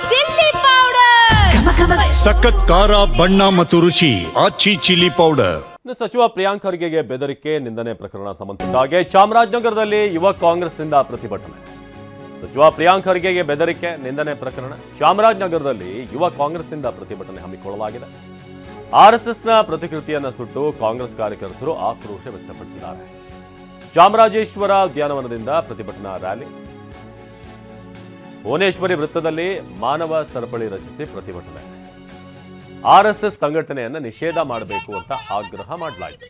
Chilli powder ಸಖತ್ ಖಾರ ಬಣ್ಣ ಮತ್ತು ರುಚಿ ಆಚಿ ಚಿಲ್ಲಿ ಪೌಡರ್. ಸಚಿವ ಪ್ರಿಯಾಂಕ್ ಖರ್ಗೆಗೆ ಬೆದರಿಕೆ ನಿಂದನೆ ಪ್ರಕರಣ ಸಂಬಂಧಿಸಿದ ಹಾಗೆ ಚಾಮರಾಜನಗರದಲ್ಲಿ ಯುವ ಕಾಂಗ್ರೆಸ್ನಿಂದ ಪ್ರತಿಭಟನೆ. ಸಚಿವ ಪ್ರಿಯಾಂಕ್ ಖರ್ಗೆಗೆ ಬೆದರಿಕೆ ನಿಂದನೆ ಪ್ರಕರಣ ಚಾಮರಾಜನಗರದಲ್ಲಿ ಯುವ ಕಾಂಗ್ರೆಸ್ನಿಂದ ಪ್ರತಿಭಟನೆ ಹಮ್ಮಿಕೊಳ್ಳಲಾಗಿದೆ. ಆರ್ಎಸ್ಎಸ್ನ ಪ್ರತಿಕೃತಿಯನ್ನು ಸುಟ್ಟು ಕಾಂಗ್ರೆಸ್ ಕಾರ್ಯಕರ್ತರು ಆಕ್ರೋಶ ವ್ಯಕ್ತಪಡಿಸಿದ್ದಾರೆ. ಚಾಮರಾಜೇಶ್ವರ ಉದ್ಯಾನವನದಿಂದ ಪ್ರತಿಭಟನಾ ರ್ಯಾಲಿ, ಭುವನೇಶ್ವರಿ ವೃತ್ತದಲ್ಲಿ ಮಾನವ ಸರಪಳಿ ರಚಿಸಿ ಪ್ರತಿಭಟನೆ. ಆರ್ಎಸ್ಎಸ್ ಸಂಘಟನೆಯನ್ನು ನಿಷೇಧ ಮಾಡಬೇಕು ಅಂತ ಆಗ್ರಹ ಮಾಡಲಾಯಿತು.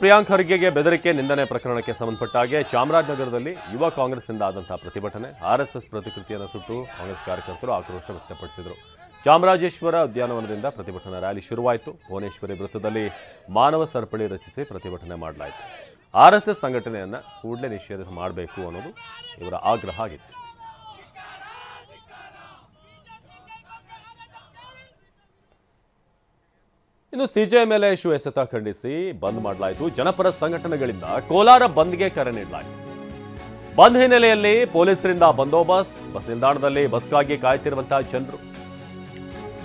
ಪ್ರಿಯಾಂಕ್ ಖರ್ಗೆಗೆ ಬೆದರಿಕೆ ನಿಂದನೆ ಪ್ರಕರಣಕ್ಕೆ ಸಂಬಂಧಪಟ್ಟ ಹಾಗೆ ಚಾಮರಾಜನಗರದಲ್ಲಿ ಯುವ ಕಾಂಗ್ರೆಸ್ನಿಂದ ಆದಂತಹ ಪ್ರತಿಭಟನೆ. ಆರ್ಎಸ್ಎಸ್ ಪ್ರತಿಕೃತಿಯನ್ನು ಸುಟ್ಟು ಕಾಂಗ್ರೆಸ್ ಕಾರ್ಯಕರ್ತರು ಆಕ್ರೋಶ ವ್ಯಕ್ತಪಡಿಸಿದರು. ಚಾಮರಾಜೇಶ್ವರ ಉದ್ಯಾನವನದಿಂದ ಪ್ರತಿಭಟನಾ ರ್ಯಾಲಿ ಶುರುವಾಯಿತು. ಭುವನೇಶ್ವರಿ ವೃತ್ತದಲ್ಲಿ ಮಾನವ ಸರಪಳಿ ರಚಿಸಿ ಪ್ರತಿಭಟನೆ ಮಾಡಲಾಯಿತು. ಆರ್ಎಸ್ಎಸ್ ಸಂಘಟನೆಯನ್ನು ಕೂಡಲೇ ನಿಷೇಧ ಮಾಡಬೇಕು ಅನ್ನೋದು ಇವರ ಆಗ್ರಹ ಆಗಿತ್ತು. ಇನ್ನು ಸಿಜೆ ಮೇಲೆ ಇಶ್ಯೂ ಎಸೆತ ಖಂಡಿಸಿ ಬಂದ್ ಮಾಡಲಾಯಿತು. ಜನಪರ ಸಂಘಟನೆಗಳಿಂದ ಕೋಲಾರ ಬಂದ್ಗೆ ಕರೆ ನೀಡಲಾಯಿತು. ಬಂದ್ ಹಿನ್ನೆಲೆಯಲ್ಲಿ ಪೊಲೀಸರಿಂದ ಬಂದೋಬಸ್ತ್, ಬಸ್ ನಿಲ್ದಾಣದಲ್ಲಿ ಬಸ್ಗಾಗಿ ಕಾಯ್ತಿರುವಂತಹ ಜನರು.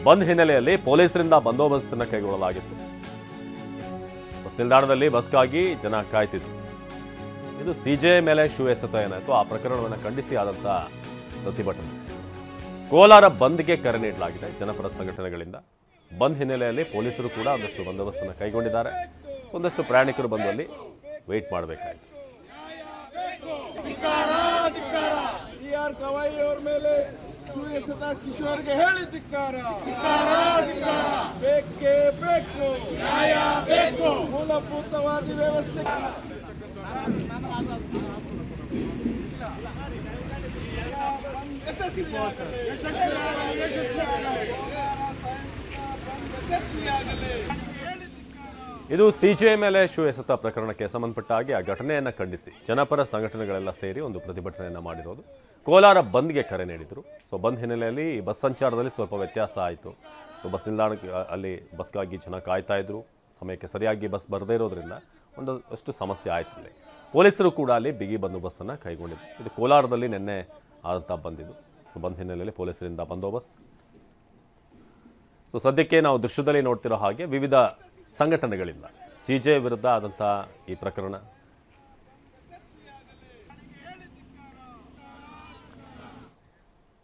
ಬಂದ್ ಹಿನ್ನೆಲೆಯಲ್ಲಿ ಪೊಲೀಸರಿಂದ ಬಂದೋಬಸ್ತ್ ಅನ್ನು ಕೈಗೊಳ್ಳಲಾಗಿತ್ತು. ಬಸ್ ನಿಲ್ದಾಣದಲ್ಲಿ ಬಸ್ಗಾಗಿ ಜನ ಕಾಯ್ತಿದ್ರು. ಇದು ಸಿಜೆ ಮೇಲೆ ಇಶ್ಯೂ ಎಸೆತ ಏನಾಯಿತು ಆ ಪ್ರಕರಣವನ್ನು ಖಂಡಿಸಿ ಆದಂತಹ ಪ್ರತಿಭಟನೆ. ಕೋಲಾರ ಬಂದ್ಗೆ ಕರೆ ನೀಡಲಾಗಿದೆ ಜನಪರ ಸಂಘಟನೆಗಳಿಂದ. ಬಂದ್ ಹಿನ್ನೆಲೆಯಲ್ಲಿ ಪೊಲೀಸರು ಕೂಡ ಒಂದಷ್ಟು ಬಂದೋಬಸ್ತನ್ನು ಕೈಗೊಂಡಿದ್ದಾರೆ. ಒಂದಷ್ಟು ಪ್ರಯಾಣಿಕರು ಬಂದು ಅಲ್ಲಿ ವೇಟ್ ಮಾಡಬೇಕಾಯಿತು. ಮೂಲಭೂತವಾದಿ ವ್ಯವಸ್ಥೆ ಇದು ಸಿಜೆ ಮೇಲೆ ಇಶ್ಯೂ ಎಸೆತ ಪ್ರಕರಣಕ್ಕೆ ಸಂಬಂಧಪಟ್ಟ ಹಾಗೆ ಆ ಘಟನೆಯನ್ನು ಖಂಡಿಸಿ ಜನಪರ ಸಂಘಟನೆಗಳೆಲ್ಲ ಸೇರಿ ಒಂದು ಪ್ರತಿಭಟನೆಯನ್ನು ಮಾಡಿರೋದು. ಕೋಲಾರ ಬಂದ್ಗೆ ಕರೆ ನೀಡಿದರು. ಬಂದ್ ಹಿನ್ನೆಲೆಯಲ್ಲಿ ಬಸ್ ಸಂಚಾರದಲ್ಲಿ ಸ್ವಲ್ಪ ವ್ಯತ್ಯಾಸ ಆಯಿತು. ಬಸ್ ನಿಲ್ದಾಣಕ್ಕೆ ಅಲ್ಲಿ ಬಸ್ಗಾಗಿ ಜನ ಕಾಯ್ತಾ ಇದ್ರು. ಸಮಯಕ್ಕೆ ಸರಿಯಾಗಿ ಬಸ್ ಬರದೇ ಇರೋದ್ರಿಂದ ಒಂದಷ್ಟು ಸಮಸ್ಯೆ ಆಯ್ತು. ಅಲ್ಲಿ ಪೊಲೀಸರು ಕೂಡ ಅಲ್ಲಿ ಬಿಗಿ ಬಂದೋಬಸ್ತನ್ನು ಕೈಗೊಂಡಿದ್ರು. ಇದು ಕೋಲಾರದಲ್ಲಿ ನಿನ್ನೆ ಆದಂಥ ಬಂದಿದ್ದು. ಬಂದ್ ಹಿನ್ನೆಲೆಯಲ್ಲಿ ಪೊಲೀಸರಿಂದ ಬಂದೋಬಸ್ತ್. ಸದ್ಯಕ್ಕೆ ನಾವು ದೃಶ್ಯದಲ್ಲಿ ನೋಡ್ತಿರೋ ಹಾಗೆ ವಿವಿಧ ಸಂಘಟನೆಗಳಿಂದ ಸಿಜೆ ವಿರುದ್ಧ ಆದಂಥ ಈ ಪ್ರಕರಣ